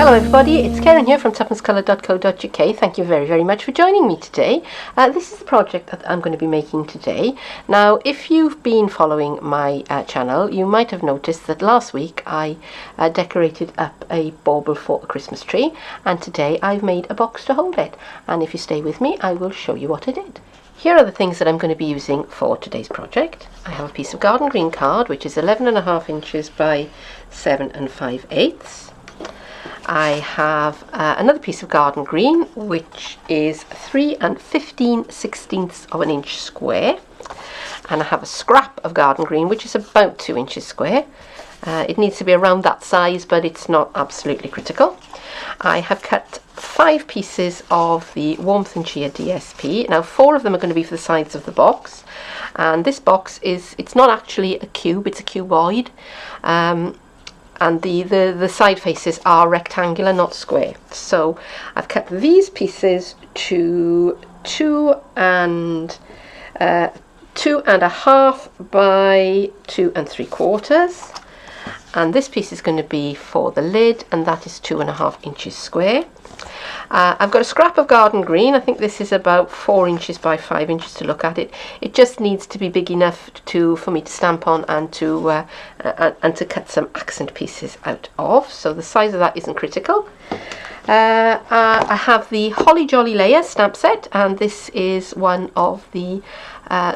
Hello everybody, it's Keren here from tuppencecoloured.co.uk. Thank you very much for joining me today. This is the project that I'm going to be making today. Now, if you've been following my channel, you might have noticed that last week I decorated up a bauble for a Christmas tree, and today I've made a box to hold it. And if you stay with me, I will show you what I did. Here are the things that I'm going to be using for today's project. I have a piece of garden green card, which is 11.5 inches by 7 5/8. I have another piece of garden green, which is 3 15/16 of an inch square, and I have a scrap of garden green, which is about 2 inches square. It needs to be around that size, but it's not absolutely critical. I have cut 5 pieces of the Warmth and Cheer DSP. Now 4 of them are going to be for the sides of the box, and this box it's not actually a cube, it's a cuboid. And the side faces are rectangular, not square. So I've cut these pieces to 2.5 by 2 3/4, and this piece is going to be for the lid, and that is 2.5 inches square. I've got a scrap of garden green. I think this is about 4 inches by 5 inches to look at it. It just needs to be big enough for me to stamp on and to cut some accent pieces out of. So the size of that isn't critical. I have the Holly Jolly Layer stamp set, and this is one of the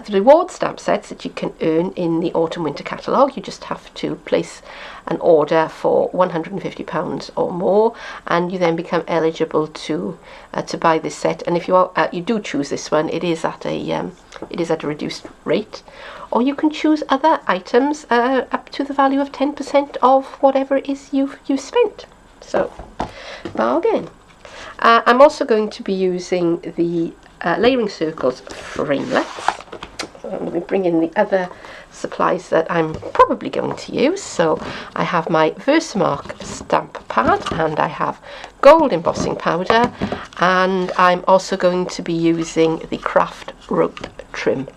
reward stamp sets that you can earn in the Autumn Winter catalogue. You just have to place an order for £150 or more, and you then become eligible to buy this set. And if you do choose this one, it is at a reduced rate, or you can choose other items up to the value of 10% of whatever it is you've spent. So, bargain. I'm also going to be using the layering circles framelets. So I'm going to be bringing the other supplies that I'm probably going to use. So I have my Versamark stamp pad, and I have gold embossing powder, and I'm also going to be using the craft rope trim.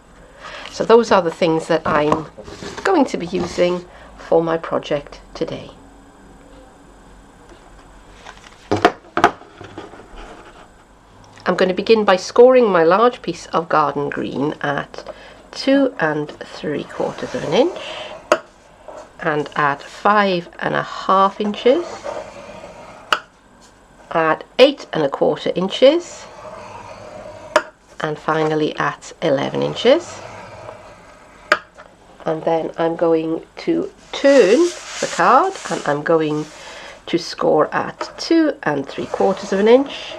So those are the things that I'm going to be using for my project today. I'm going to begin by scoring my large piece of garden green at 2 3/4 of an inch and at 5.5 inches, at 8 1/4 inches, and finally at 11 inches. And then I'm going to turn the card, and I'm going to score at 2 3/4 of an inch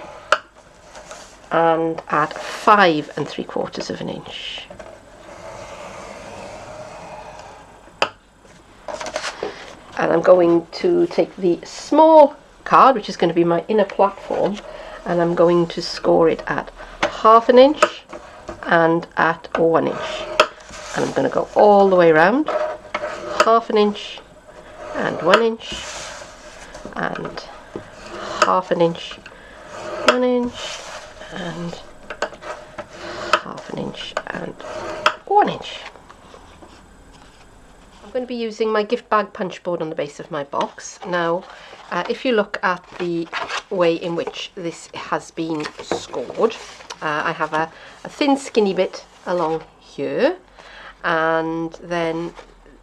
and at 5 3/4 of an inch. And I'm going to take the small card, which is going to be my inner platform, and I'm going to score it at 1/2 inch and at 1 inch. And I'm going to go all the way around, 1/2 inch and 1 inch, and 1/2 inch, 1 inch, and 1/2 inch and 1 inch. I'm going to be using my gift bag punch board on the base of my box. Now, if you look at the way in which this has been scored, I have a thin skinny bit along here, and then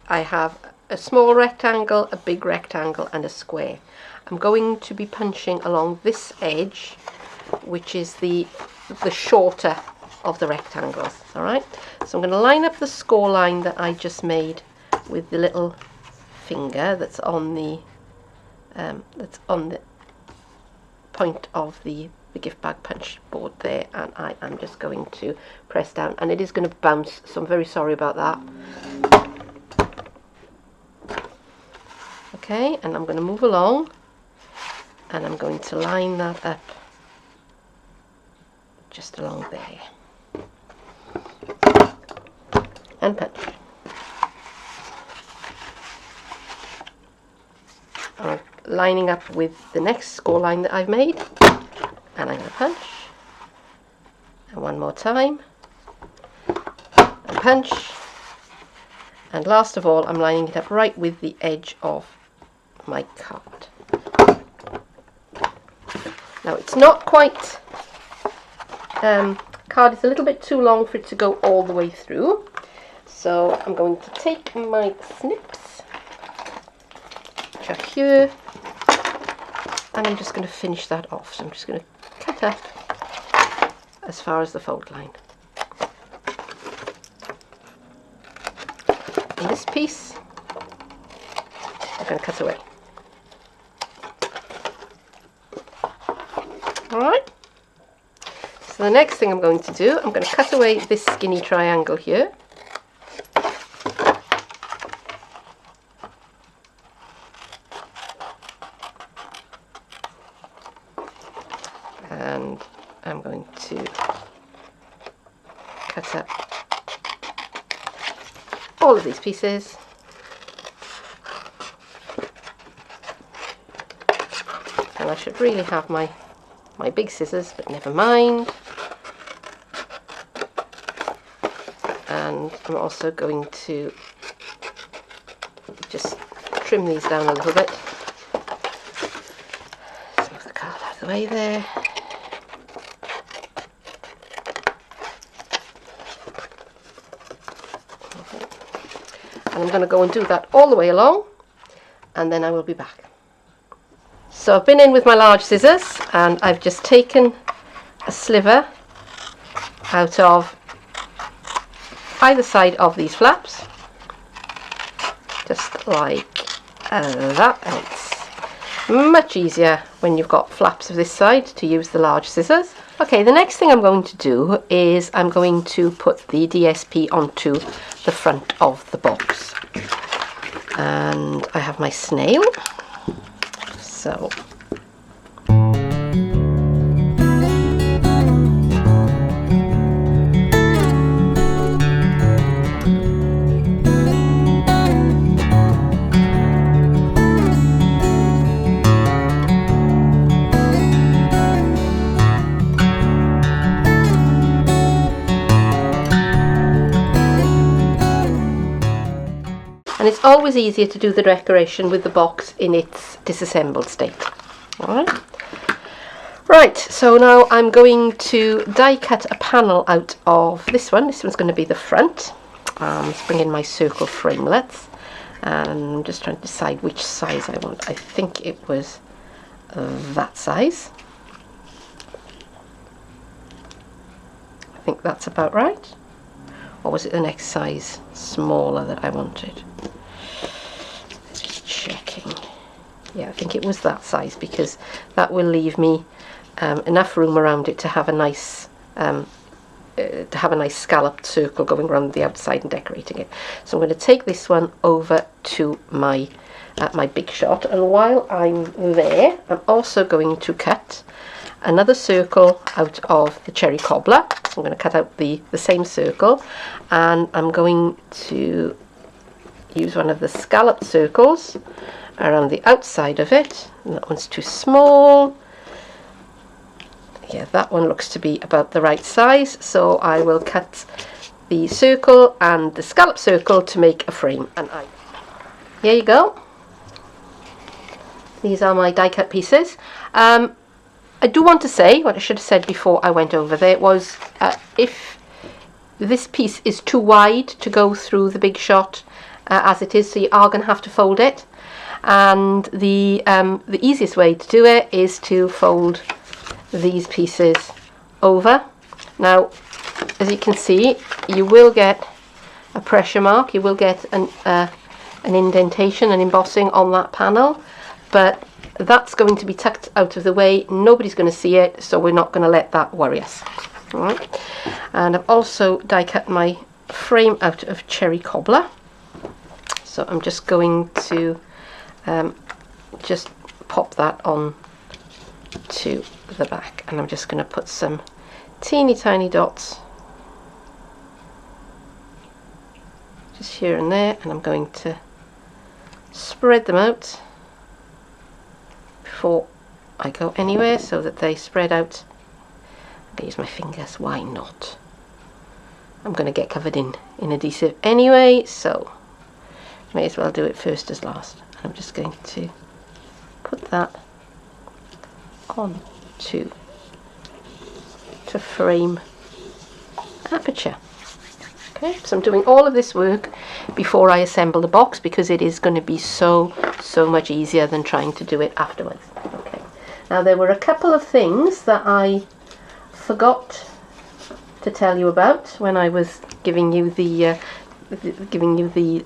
I have a small rectangle, a big rectangle, and a square. I'm going to be punching along this edge, which is the shorter of the rectangles. All right, so I'm going to line up the score line that I just made with the little finger that's on the point of the gift bag punch board there, and I am just going to press down, and it is going to bounce, so I'm very sorry about that. Okay, and I'm going to move along, and I'm going to line that up just along there and punch. I'm lining up with the next score line that I've made, and I'm going to punch, and one more time, and punch, and last of all I'm lining it up right with the edge of my card. Now it's not quite, card is a little bit too long for it to go all the way through. So I'm going to take my snips, which are here, and I'm just going to finish that off. So I'm just going to cut up as far as the fold line. And this piece I'm going to cut away. Alright, so the next thing I'm going to do, I'm going to cut away this skinny triangle here. And I'm going to cut up all of these pieces. And I should really have my big scissors, but never mind. And I'm also going to just trim these down a little bit. Move the card out of the way there. And I'm going to go and do that all the way along, and then I will be back. So I've been in with my large scissors, and I've just taken a sliver out of either side of these flaps, just like that. And it's much easier when you've got flaps of this side to use the large scissors. Okay, the next thing I'm going to do is I'm going to put the DSP onto the front of the box. And I have my snail. So and it's always easier to do the decoration with the box in its disassembled state. Alright. Right, so now I'm going to die cut a panel out of this one. This one's going to be the front. Let's bring in my circle framelets. And I'm just trying to decide which size I want. I think it was that size. I think that's about right. Or was it the next size smaller that I wanted? Just checking. Yeah, I think it was that size, because that will leave me enough room around it to have a nice scalloped circle going around the outside and decorating it. So I'm going to take this one over to my my big shot, and while I'm there, I'm also going to cut another circle out of the cherry cobbler. So I'm going to cut out the same circle, and I'm going to use one of the scalloped circles around the outside of it. And that one's too small. Yeah, that one looks to be about the right size, so I will cut the circle and the scallop circle to make a frame. And here you go. These are my die cut pieces. I do want to say, what I should have said before I went over there was, if this piece is too wide to go through the big shot as it is, so you are going to have to fold it. And the easiest way to do it is to fold these pieces over. Now, as you can see, you will get a pressure mark, you will get an indentation, an embossing on that panel, but that's going to be tucked out of the way. Nobody's going to see it, so we're not going to let that worry us. All right. And I've also die cut my frame out of cherry cobbler, so I'm just going to just pop that on to the back, and I'm just going to put some teeny tiny dots just here and there, and I'm going to spread them out before I go anywhere so that they spread out. I'm going to use my fingers, why not? I'm going to get covered in adhesive anyway, so may as well do it first as last. And I'm just going to put that on to frame aperture. Okay, so I'm doing all of this work before I assemble the box because it is going to be so much easier than trying to do it afterwards. Okay, now there were a couple of things that I forgot to tell you about when I was giving you the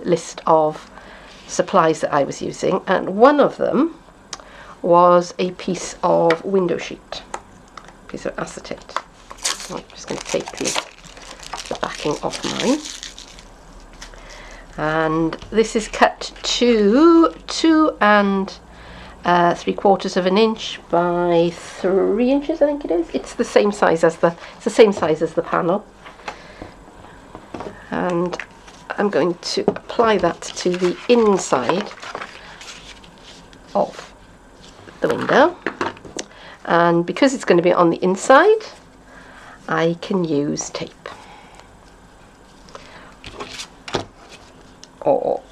list of supplies that I was using, and one of them was a piece of window sheet, piece of acetate. I'm just going to take the backing off mine, and this is cut to 2 3/4 inch by 3 inches, I think it is. It's the same size as the panel, and I'm going to apply that to the inside of the window, and because it's going to be on the inside, I can use tape or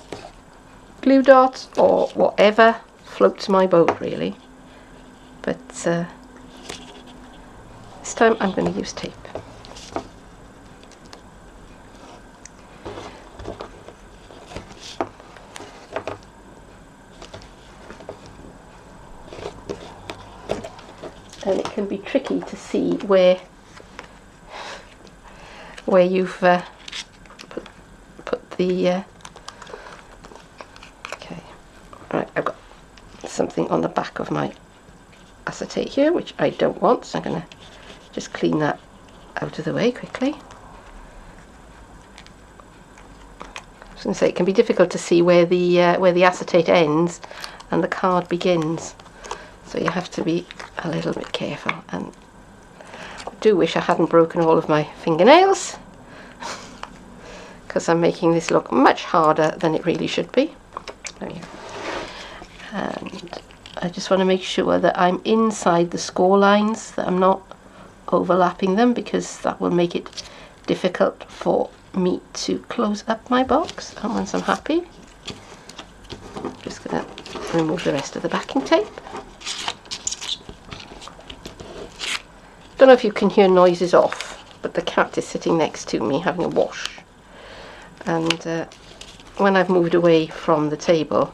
glue dots or whatever floats my boat, really, but this time I'm going to use tape. And it can be tricky to see where you've put the okay, right, I've got something on the back of my acetate here which I don't want, so I'm going to just clean that out of the way quickly. I was going to say it can be difficult to see where the acetate ends and the card begins, so you have to be a little bit careful. And I do wish I hadn't broken all of my fingernails because I'm making this look much harder than it really should be. There we go. And I just want to make sure that I'm inside the score lines, that I'm not overlapping them, because that will make it difficult for me to close up my box. And once I'm happy, I'm just going to remove the rest of the backing tape. Don't know if you can hear noises off, but the cat is sitting next to me having a wash, and when I've moved away from the table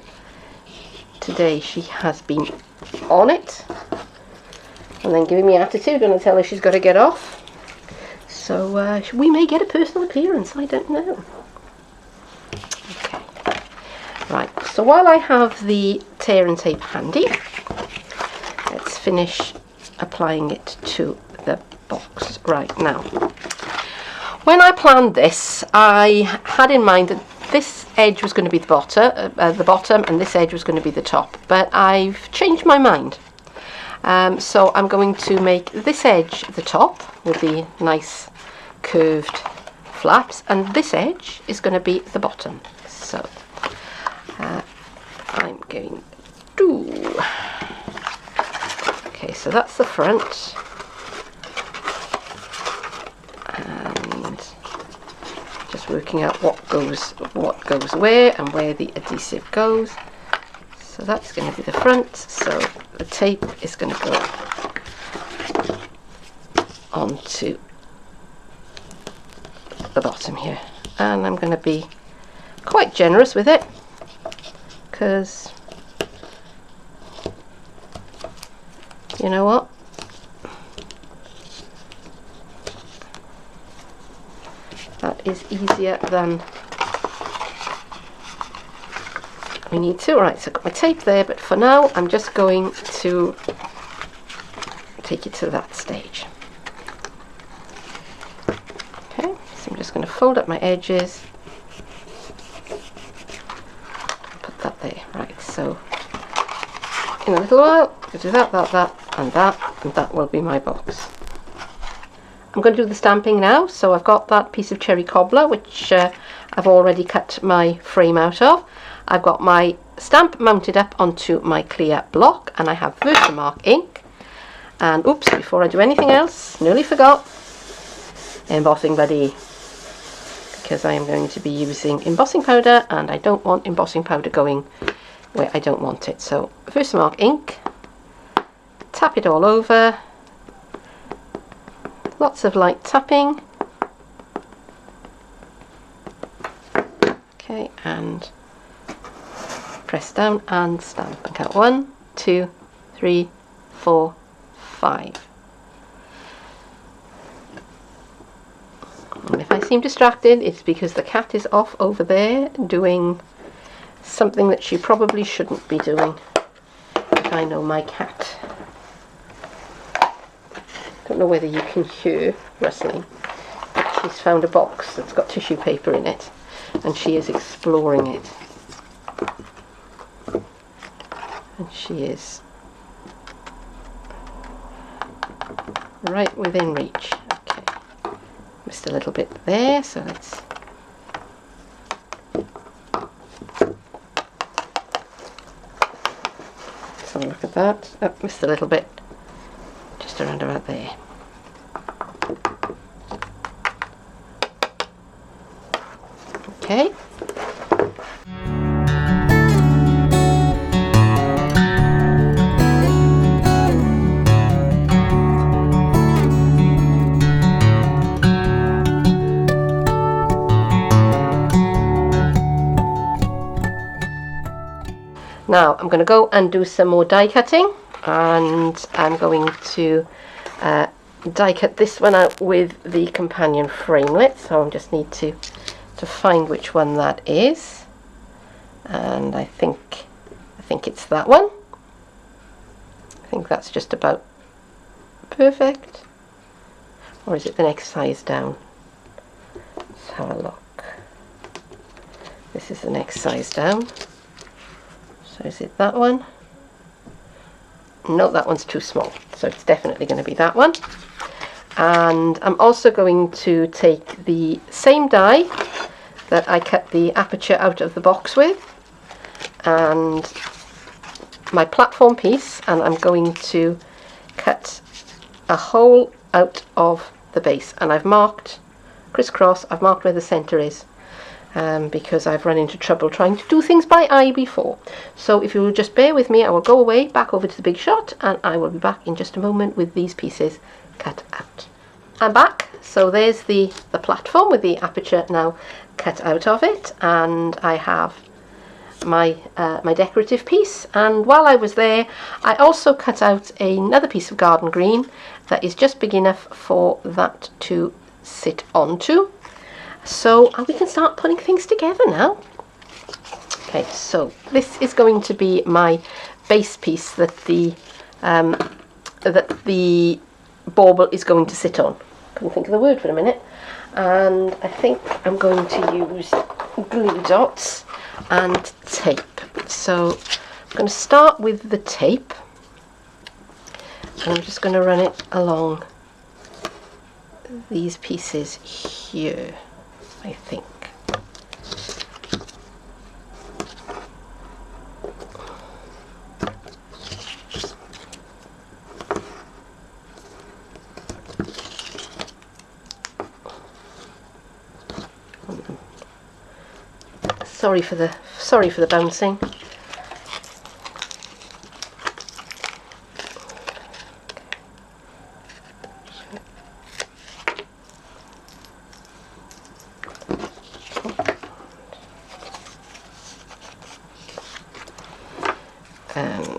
today, she has been on it and then giving me attitude when I tell her she's got to get off, so we may get a personal appearance, I don't know. Okay, right, so while I have the tear and tape handy, let's finish applying it to the box. Right, now, when I planned this, I had in mind that this edge was going to be the bottom, and this edge was going to be the top, but I've changed my mind. So I'm going to make this edge the top with the nice curved flaps, and this edge is going to be the bottom. So I'm going to okay, so that's the front, and just working out what goes where and where the adhesive goes. So that's going to be the front, so the tape is going to go onto the bottom here, and I'm going to be quite generous with it because you know what? That is easier than we need to. Right, so I've got my tape there, but for now I'm just going to take it to that stage. Okay, so I'm just going to fold up my edges, put that there. Right, so in a little while I'll do that, and that will be my box. I'm going to do the stamping now, so I've got that piece of cherry cobbler which I've already cut my frame out of. I've got my stamp mounted up onto my clear block, and I have Versamark ink, and oops, before I do anything else, nearly forgot, embossing buddy, because I am going to be using embossing powder, and I don't want embossing powder going where I don't want it. So Versamark ink, tap it all over, lots of light tapping. Okay, and press down and stamp and count 1, 2, 3, 4, 5. And if I seem distracted, it's because the cat is off over there doing something that she probably shouldn't be doing. If I know my cat. Don't know whether you can hear rustling, but she's found a box that's got tissue paper in it and she is exploring it. And she is right within reach. Okay, missed a little bit there, so let's have a look at that. Oh, missed a little bit just around about there. Okay. Now I'm going to go and do some more die cutting, and I'm going to die cut this one out with the companion framelit, so I just need to find which one that is, and I think it's that one. I think that's just about perfect, or is it the next size down? Let's have a look. This is the next size down. So is it that one? No, that one's too small, so it's definitely going to be that one. And I'm also going to take the same die that I cut the aperture out of the box with, and my platform piece, and I'm going to cut a hole out of the base, and I've marked crisscross, I've marked where the centre is, because I've run into trouble trying to do things by eye before. So if you will just bear with me, I will go away back over to the big shot, and I will be back in just a moment with these pieces cut out. I'm back, so there's the platform with the aperture now cut out of it, and I have my my decorative piece. And while I was there, I also cut out another piece of garden green that is just big enough for that to sit onto. So we can start putting things together now. Okay, so this is going to be my base piece that the bauble is going to sit on. Couldn't think of the word for a minute. And I think I'm going to use glue dots and tape. So I'm going to start with the tape, and I'm just going to run it along these pieces here, I think. Sorry for the bouncing. And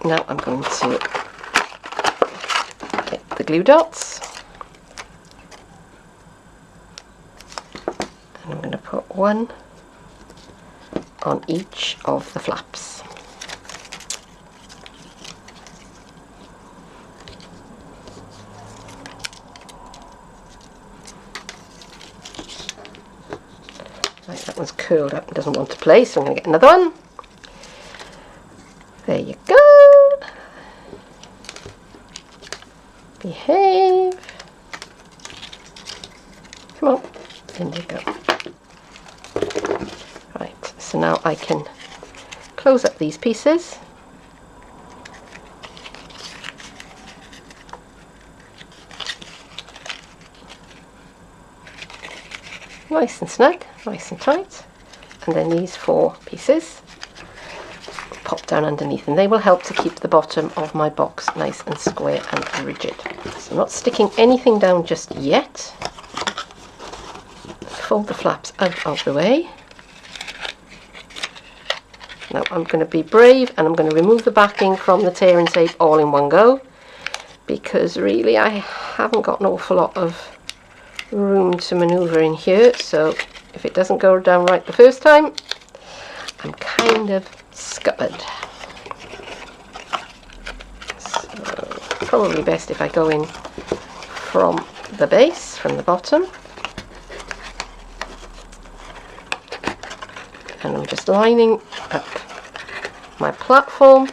now I'm going to get the glue dots, and I'm going to put one on each of the flaps. Right, that one's curled up and doesn't want to play, so I'm going to get another one. There you go. Behave. Come on. In you go. Right, so now I can close up these pieces. Nice and snug, nice and tight. And then these four pieces pop down underneath, and they will help to keep the bottom of my box nice and square and rigid. So I'm not sticking anything down just yet. Fold the flaps out of the way. Now I'm going to be brave and I'm going to remove the backing from the tear and tape all in one go, because really I haven't got an awful lot of room to manoeuvre in here, so if it doesn't go down right the first time, I'm kind of scuppered. So probably best if I go in from the base, from the bottom. And I'm just lining up my platform,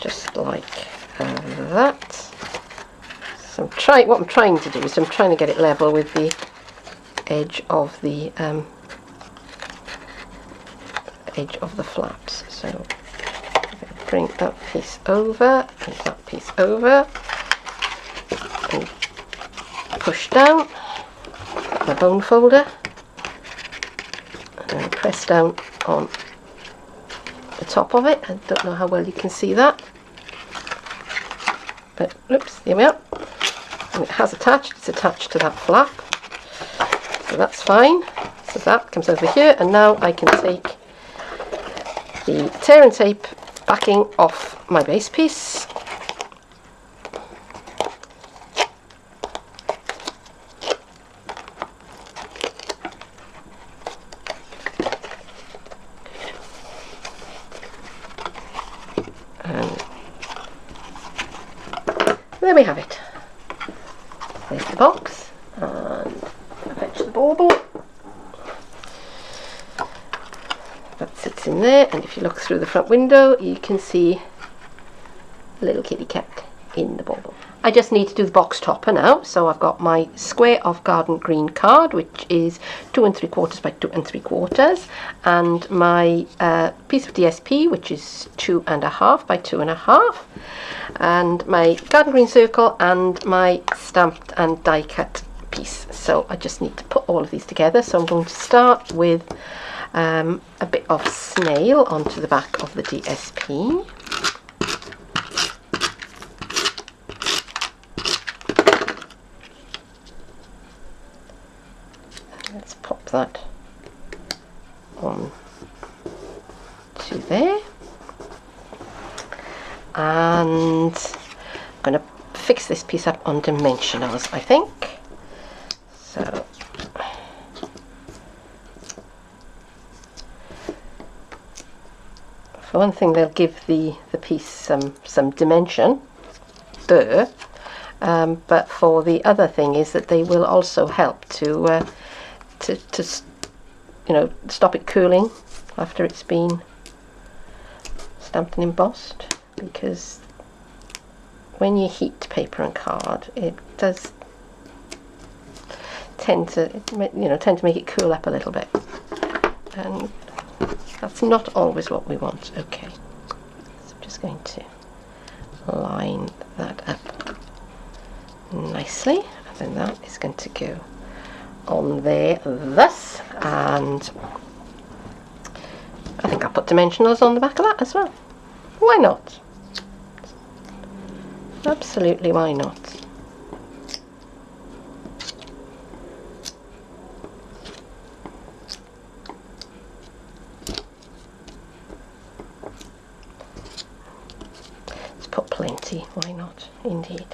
just like that. So what I'm trying to do is I'm trying to get it level with the edge of the flaps. So I'm going to bring that piece over and that piece over and push down my bone folder and press down on the top of it. I don't know how well you can see that, but oops, there we are. And it has attached, it's attached to that flap, so that's fine. So that comes over here, and now I can take the tear and tape backing off my base piece. And there we have it. There's the box, and fetch the bauble. That sits in there, and if you look through the front window you can see a little kitty cat in the bauble. I just need to do the box topper now, so I've got my square of garden green card, which is 2 3/4 by 2 3/4, and my piece of DSP, which is 2 1/2 by 2 1/2, and my garden green circle and my stamped and die cut piece. So I just need to put all of these together. So I'm going to start with a bit of snail onto the back of the DSP. Let's pop that on to there, and I'm going to fix this piece up on dimensionals, I think. So for one thing, they'll give the piece some dimension there, but for the other thing is that they will also help to you know, stop it curling after it's been stamped and embossed, because when you heat paper and card, it does tend to make it curl up a little bit, and that's not always what we want. Okay, so I'm just going to line that up nicely, and then that is going to go on there thus, and I think I'll put dimensionals on the back of that as well. Why not? Absolutely, why not? Let's put plenty, why not? Indeed.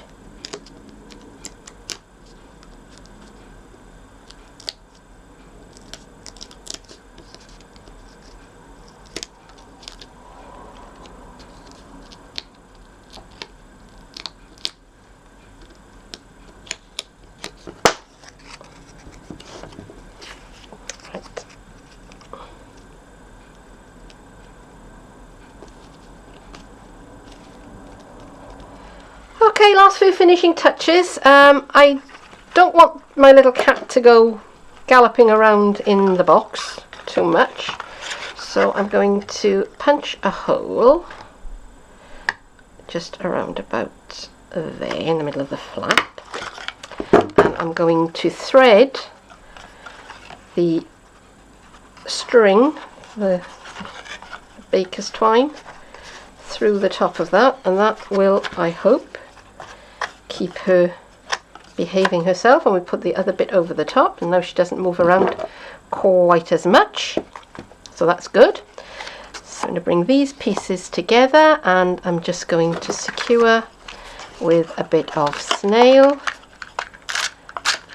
Okay, last few finishing touches. I don't want my little cat to go galloping around in the box too much, so I'm going to punch a hole just around about there in the middle of the flap, and I'm going to thread the string, the baker's twine through the top of that, and that will, I hope, keep her behaving herself. And we put the other bit over the top, and now she doesn't move around quite as much, so that's good. So I'm going to bring these pieces together, and I'm just going to secure with a bit of snail.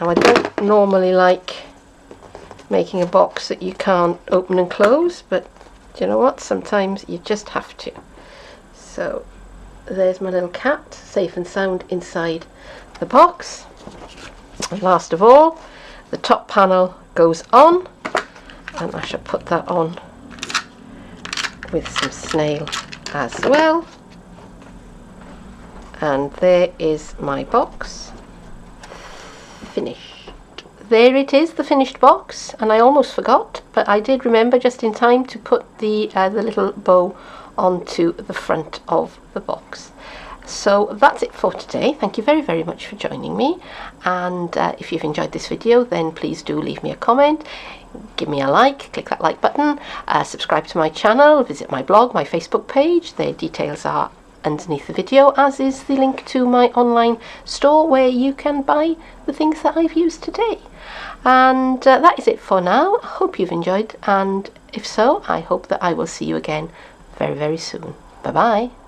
Now I don't normally like making a box that you can't open and close, but you know what, sometimes you just have to. So there's my little cat, safe and sound inside the box. And last of all, the top panel goes on, and I shall put that on with some snail as well. And there is my box finished. There it is, the finished box, and I almost forgot, but I did remember just in time to put the little bow onto the front of the box. So that's it for today. Thank you very, very much for joining me, and if you've enjoyed this video, then please do leave me a comment, give me a like, click that like button, subscribe to my channel, visit my blog, my Facebook page. Their details are underneath the video, as is the link to my online store where you can buy the things that I've used today. And that is it for now. I hope you've enjoyed, and if so, I hope that I will see you again very, very soon. Bye bye.